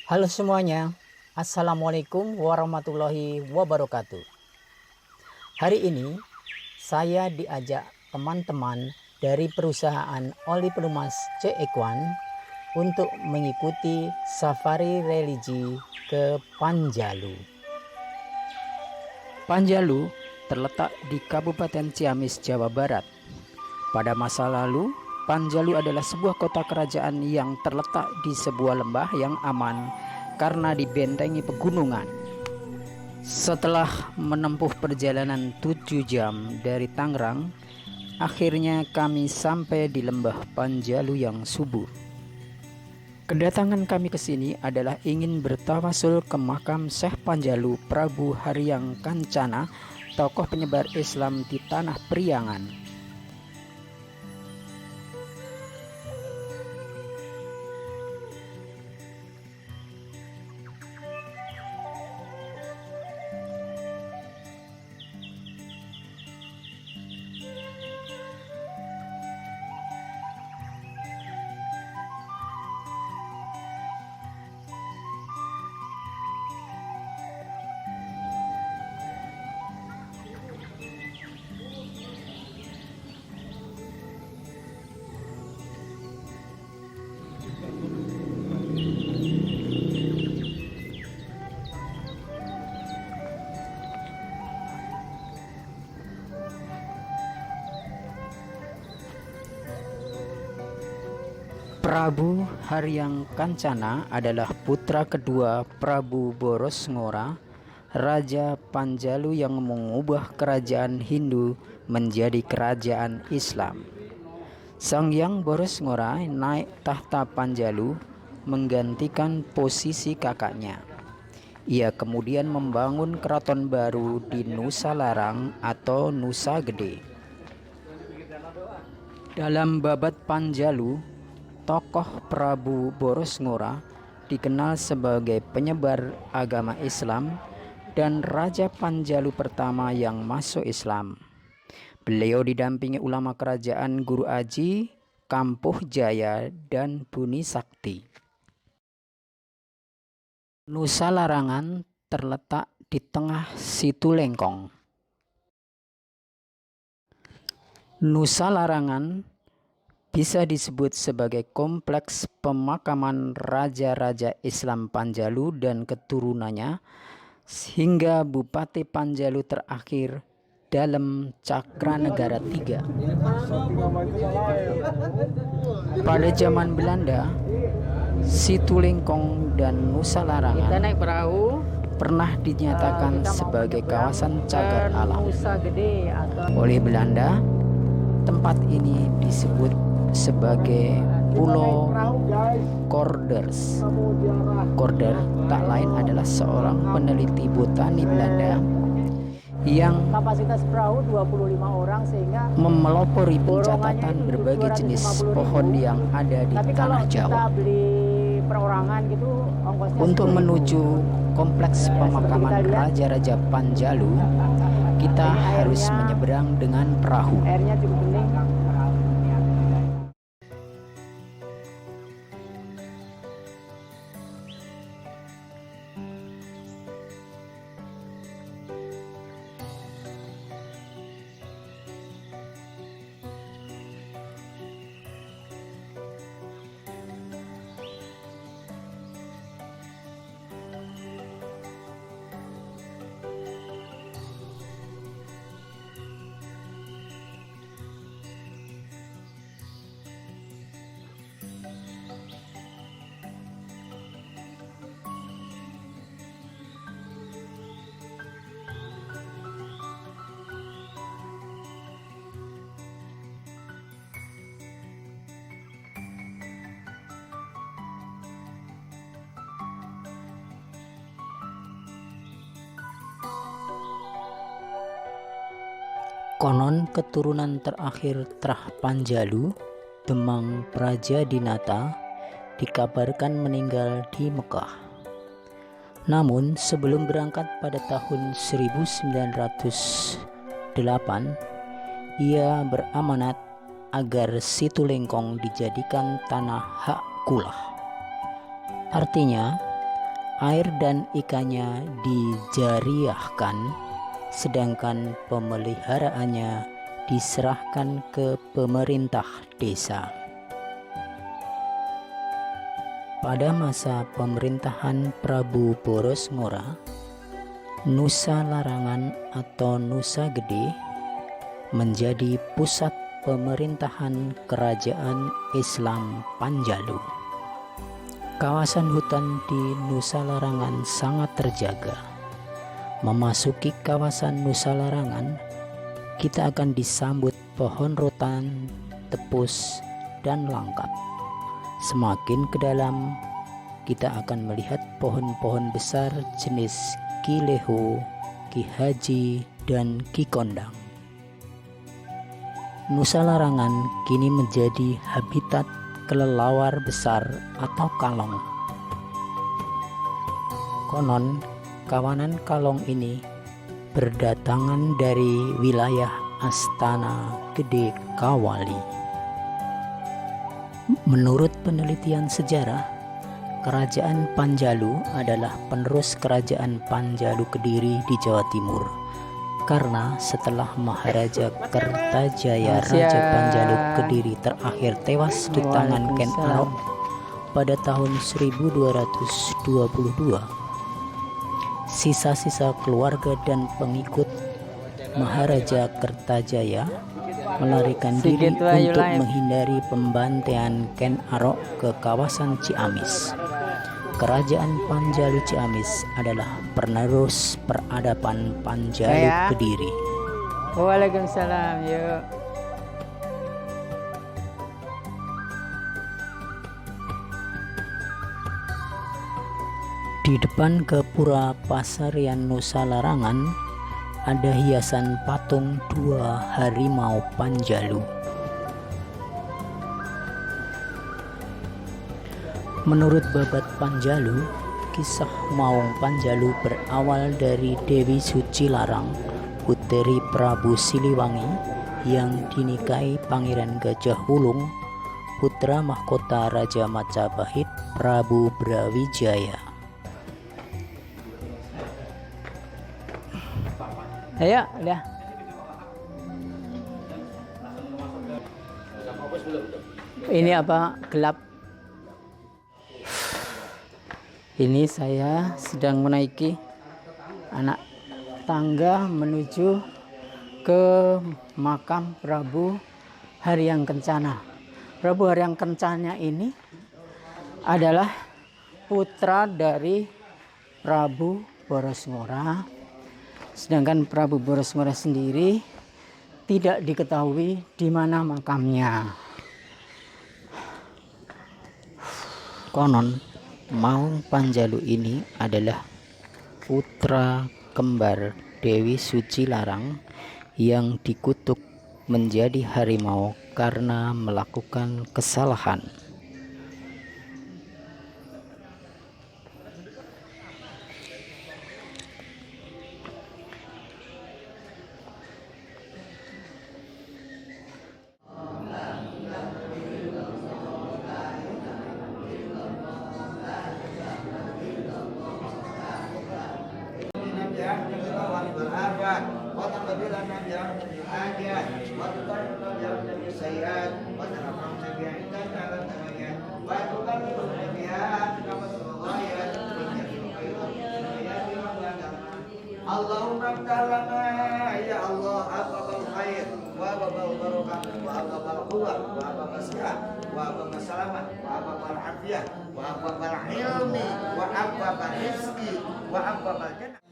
Halo semuanya, Assalamualaikum warahmatullahi wabarakatuh. Hari ini saya diajak teman-teman dari perusahaan oli pelumas C-Equan untuk mengikuti safari religi ke Panjalu. Panjalu terletak di Kabupaten Ciamis, Jawa Barat. Pada masa lalu, Panjalu adalah sebuah kota kerajaan yang terletak di sebuah lembah yang aman karena dibentengi pegunungan. Setelah menempuh perjalanan 7 jam dari Tangerang, akhirnya kami sampai di lembah Panjalu yang subur. Kedatangan kami ke sini adalah ingin bertawasul ke makam Syekh Panjalu Prabu Haryang Kancana, tokoh penyebar Islam di Tanah Priangan. Prabu Haryang Kancana adalah putra kedua Prabu Boros Ngora, Raja Panjalu yang mengubah kerajaan Hindu menjadi kerajaan Islam. Sang Hyang Boros Ngora naik tahta Panjalu menggantikan posisi kakaknya. Ia kemudian membangun keraton baru di Nusa Larang atau Nusa Gede. Dalam babat Panjalu, tokoh Prabu Boros Ngora dikenal sebagai penyebar agama Islam dan Raja Panjalu pertama yang masuk Islam. Beliau didampingi ulama kerajaan Guru Aji, Kampuh Jaya, dan Buni Sakti. Nusa Larangan terletak di tengah Situ Lengkong. Nusa Larangan bisa disebut sebagai kompleks pemakaman raja-raja Islam Panjalu dan keturunannya, sehingga Bupati Panjalu terakhir dalam Cakranegara III. Pada zaman Belanda, Situ Lengkong dan Nusa Larangan pernah dinyatakan sebagai kawasan cagar alam. Oleh Belanda, tempat ini disebut sebagai Pulau Corders. Corder tak lain adalah seorang peneliti botani Belanda yang kapasitas perahu 25 orang sehingga memelopori pencatatan berbagai jenis pohon yang ada di tanah Jawa. Untuk menuju kompleks pemakaman raja-raja Panjalu, kita harus menyeberang dengan perahu. Airnya cukup bening. Konon keturunan terakhir Trah Panjalu, Demang Prajadinata, dikabarkan meninggal di Mekah. Namun sebelum berangkat pada tahun 1908, ia beramanat agar Situ Lengkong dijadikan tanah hak kulah. Artinya, air dan ikannya dijariahkan, sedangkan pemeliharaannya diserahkan ke pemerintah desa. Pada masa pemerintahan Prabu Boros-Ngora, Nusa Larangan atau Nusa Gede menjadi pusat pemerintahan Kerajaan Islam Panjalu. Kawasan hutan di Nusa Larangan sangat terjaga. Memasuki kawasan Nusa Larangan, kita akan disambut pohon rotan, tepus, dan langkat. Semakin ke dalam, kita akan melihat pohon-pohon besar jenis Ki Leho, Ki Haji, dan Ki Kondang. Nusa Larangan kini menjadi habitat kelelawar besar atau kalong. Konon, kawanan kalong ini berdatangan dari wilayah Astana Gede Kawali. Menurut penelitian sejarah, Kerajaan Panjalu adalah penerus Kerajaan Panjalu Kediri di Jawa Timur. Karena setelah Maharaja Kertajaya Raja Panjalu Kediri terakhir tewas di tangan Ken Arok pada tahun 1222, sisa-sisa keluarga dan pengikut Maharaja Kertajaya melarikan diri untuk menghindari pembantaian Ken Arok ke kawasan Ciamis. Kerajaan Panjalu Ciamis adalah penerus peradaban Panjalu Kediri. Waalaikumsalam. Yuk. Di depan Gapura Pasarian Nusa Larangan ada hiasan patung dua harimau Panjalu. Menurut Babat Panjalu, kisah Maung Panjalu berawal dari Dewi Suci Larang, puteri Prabu Siliwangi yang dinikahi Pangeran Gajah Wulung, putra mahkota Raja Majapahit Prabu Brawijaya. Ayo, udah. Ini apa? Gelap. Ini saya sedang menaiki anak tangga menuju ke makam Prabu Haryang Kencana. Prabu Haryang Kencana ini adalah putra dari Prabu Boros-Ngora. Sedangkan Prabu Boros-Ngora sendiri tidak diketahui di mana makamnya. Konon Maung Panjalu ini adalah putra kembar Dewi Suci Larang yang dikutuk menjadi harimau karena melakukan kesalahan. Allahumma ta'alana ya Allah ababal khair wa ababal barakah wa ababal quwwah wa ababal sihat wa ababal salamat wa ababal afiyah wa ababal ilmi wa ababal rizki wa ababal jannah.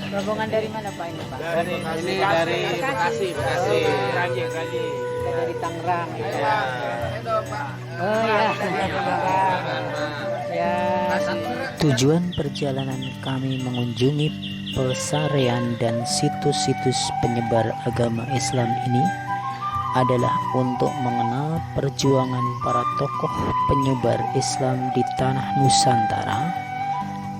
Rombongan dari mana Pak ini Pak? Dari Bekasi. Kita dari Tangerang. Oh ya. Ya. Tujuan perjalanan kami mengunjungi pesarean dan situs-situs penyebar agama Islam ini adalah untuk mengenal perjuangan para tokoh penyebar Islam di tanah Nusantara,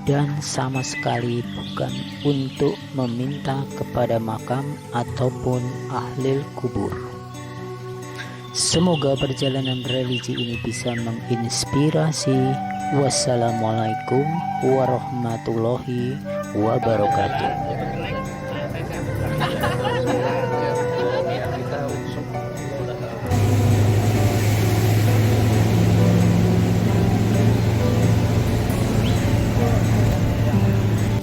dan sama sekali bukan untuk meminta kepada makam ataupun ahli kubur. Semoga perjalanan religi ini bisa menginspirasi. Wassalamualaikum warahmatullahi wabarakatuh.